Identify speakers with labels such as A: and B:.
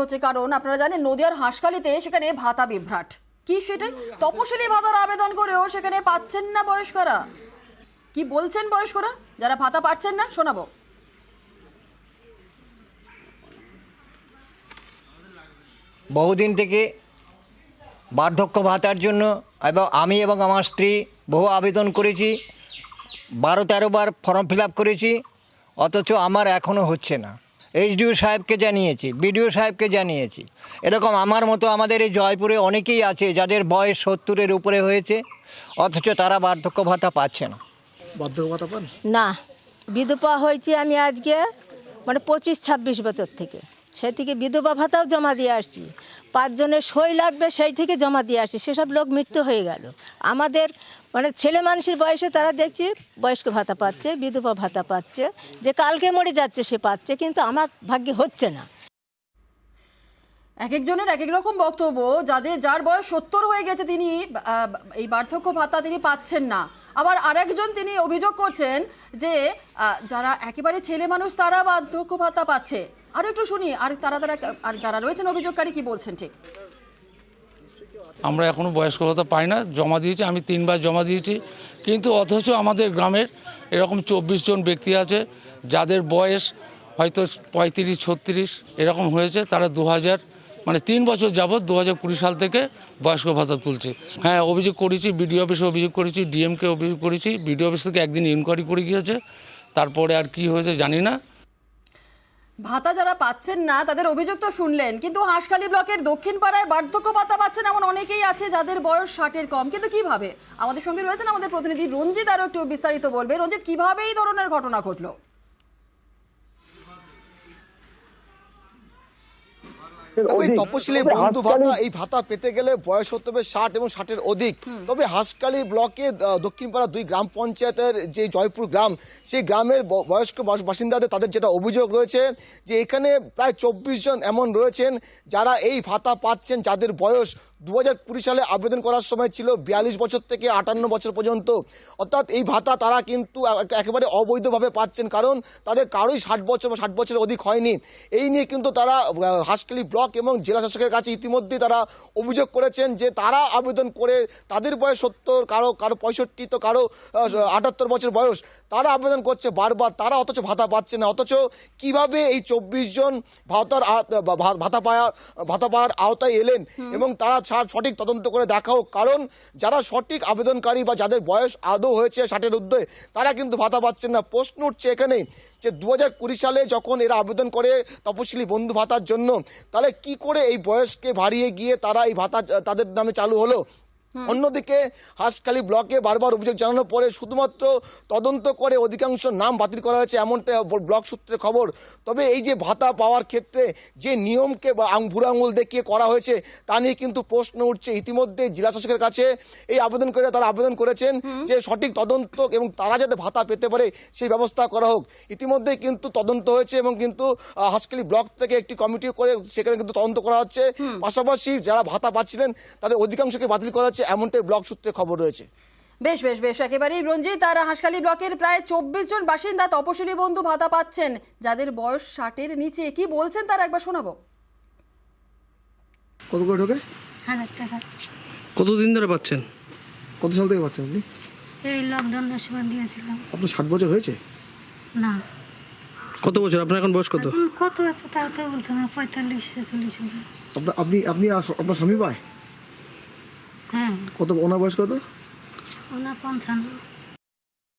A: হচ্ছে কারণ আপনারা জানেন নদিয়ার হাঁসখালিতে সেখানে ভাতা বিভ্রাট কি সেটাই তপশিলি ভাতার আবেদন করেও সেখানে পাচ্ছেন না বয়স্করা। কি বলছেন বয়স্করা যারা ভাতা পাচ্ছেন না, শোনাবো।
B: বহুদিন থেকে বার্ধক্য ভাতার জন্য আমি এবং আমার স্ত্রী বহু আবেদন করেছি, 12-13 বার ফর্ম ফিল আপ করেছি, অথচ আমার এখনও হচ্ছে না। এইচডিও সাহেবকে জানিয়েছি, বিডিও সাহেবকে জানিয়েছি। এরকম আমার মতো আমাদের এই জয়পুরে অনেকেই আছে যাদের বয়স 70-এর উপরে হয়েছে, অথচ তারা বার্ধক্য ভাতা পাচ্ছে না।
C: বার্ধক্য ভাতা পান
D: না? বিধবা হয়েছি আমি আজকে 25-26 বছর থেকে, সেই থেকে বিধবা ভাতাও জমা দিয়ে আসছি। 5 জনের সই লাগবে, সেই থেকে জমা দিয়ে আসছি। সেসব লোক মৃত্যু হয়ে গেল। আমাদের ছেলে মানুষের বয়সে তারা দেখছি বয়স্ক ভাতা পাচ্ছে, বিধবা ভাতা পাচ্ছে, যে কালকে মরে যাচ্ছে সে পাচ্ছে, কিন্তু আমার ভাগ্যে হচ্ছে না।
A: এক একজনের এক এক রকম বক্তব্য। যার বয়স 70 হয়ে গেছে তিনি এই বার্ধক্য ভাতা তিনি পাচ্ছেন না। আবার আরেকজন তিনি অভিযোগ করছেন যে যারা একেবারে ছেলে মানুষ তারা বার্ধক্য ভাতা পাচ্ছে। আরো একটু শুনি আর আর যারা রয়েছেন অভিযোগকারী কি বলছেন। ঠিক,
E: আমরা এখনও বয়স্ক ভাতা পাই না, জমা দিয়েছি, আমি 3 বার জমা দিয়েছি, কিন্তু অথচ আমাদের গ্রামের এরকম 24 জন ব্যক্তি আছে যাদের বয়স হয়তো 35-36 এরকম হয়েছে। তারা 3 বছর যাবৎ 2020 সাল থেকে বয়স্ক ভাতা তুলছে। হ্যাঁ, অভিযোগ করেছি, বিডিও অফিসে অভিযোগ করেছি, ডিএমকে অভিযোগ করেছি। বিডিও অফিস থেকে একদিন ইনকোয়ারি করে গিয়েছে, তারপরে আর কি হয়েছে জানি না।
A: ভাতা যারা পাচ্ছেন না তাদের অভিযোগ তো শুনলেন, কিন্তু হাঁসখালি ব্লকের দক্ষিণ পাড়ায় বার্ধক্য ভাতা পাচ্ছেন এমন অনেকেই আছে যাদের বয়স 60-এর কম। কিন্তু কিভাবে? আমাদের সঙ্গে রয়েছেন আমাদের প্রতিনিধি রঞ্জিত, আরো একটু বিস্তারিত বলবে। রঞ্জিত, কিভাবে এই ধরনের ঘটনা ঘটলো?
C: তপশিলি বন্ধু ভাতা, এই ভাতা পেতে গেলে বয়স হতে হবে 60 এবং 60-এর অধিক। তবে হাঁসখালি ব্লকে দক্ষিণপাড়া 2 গ্রাম পঞ্চায়েতের যে জয়পুর গ্রাম, সেই গ্রামের বয়স্ক বাসিন্দাদের তাদের যেটা অভিযোগ রয়েছে যে এখানে প্রায় 24 জন এমন রয়েছেন যারা এই ভাতা পাচ্ছেন, যাদের বয়স 2020 সালে আবেদন করার সময় ছিল 42 বছর থেকে 58 বছর পর্যন্ত। অর্থাৎ এই ভাতা তারা কিন্তু একেবারে অবৈধভাবে পাচ্ছেন, কারণ তাদের কারোই 60 বছর বা 60 বছরের অধিক হয়নি। এই নিয়ে কিন্তু তারা হাঁসখালি ব্লক এবং জেলা শাসকের কাছে ইতিমধ্যেই তারা অভিযোগ করেছেন যে তারা আবেদন করে তাদের বয়স 70, কারো 65, তো কারো 78 বছর বয়স, তারা আবেদন করছে বারবার, তারা অথচ ভাতা পাচ্ছে না। অথচ কিভাবে এই 24 জন ভাতা পাওয়ার আওতায় এলেন এবং তারা সঠিক তদন্ত করে দেখাও, কারণ যারা সঠিক আবেদনকারী বা যাদের বয়স আদৌ হয়েছে 60-এর ঊর্ধ্বে তারা কিন্তু ভাতা পাচ্ছেন না। প্রশ্ন উঠছে এখানে যে 2020 সালে যখন এরা আবেদন করে তপশিলি বন্ধু ভাতার জন্য, তাহলে কি করে এই বয়সকে বাড়িয়ে গিয়ে তারা এই ভাতা তাদের নামে চালু হলো? অন্যদিকে হাঁসখালি ব্লকে বারবার অভিযোগ জানানোর পরে শুধুমাত্র তদন্ত করে অধিকাংশ নাম বাতিল করা হয়েছে, এমনটা ব্লক সূত্রে খবর। তবে এই যে ভাতা পাওয়ার ক্ষেত্রে যে নিয়মকে বুড়ো আঙুল দেখিয়ে করা হয়েছে তা নিয়ে কিন্তু প্রশ্ন উঠছে। ইতিমধ্যে জেলা শাসকের কাছে এই আবেদনকারীরা তারা আবেদন করেছেন যে সঠিক তদন্ত এবং তারা যাতে ভাতা পেতে পারে সেই ব্যবস্থা করা হোক। ইতিমধ্যে কিন্তু তদন্ত হয়েছে এবং কিন্তু হাঁসখালি ব্লক থেকে একটি কমিটি করে সেখানে কিন্তু তদন্ত করা হচ্ছে। পাশাপাশি যারা ভাতা পাচ্ছিলেন তাদের অধিকাংশকে বাতিল করা হচ্ছে, এমনটাই ব্লক সূত্রে খবর রয়েছে।
A: বেশ বেশ বেশ একেবারেই রঞ্জিত। আর হাঁসখালি ব্লকের প্রায় 24 জন বাসিন্দা তপশিলি বন্ধু ভাতা পাচ্ছেন যাদের বয়স 60-এর নিচে। কি বলছেন তারা একবার শোনাবো।
C: কত করে ঢোকে?
F: 1000 টাকা।
G: কতদিন ধরে পাচ্ছেন?
C: কত সাল থেকে পাচ্ছেন আপনি?
F: এই লকডাউনের সময় দিয়েছিলাম।
C: আপনার 60 বছর হয়েছে?
F: না।
G: কত বছর? আপনার এখন বয়স কত?
F: কত আছে তাও তো বলতে না, 45-46 হবে।
C: আপনি আপনার স্বামী পায়?
F: হ্যাঁ।
C: কত? ওনার বয়স কত?
F: ওনার 55।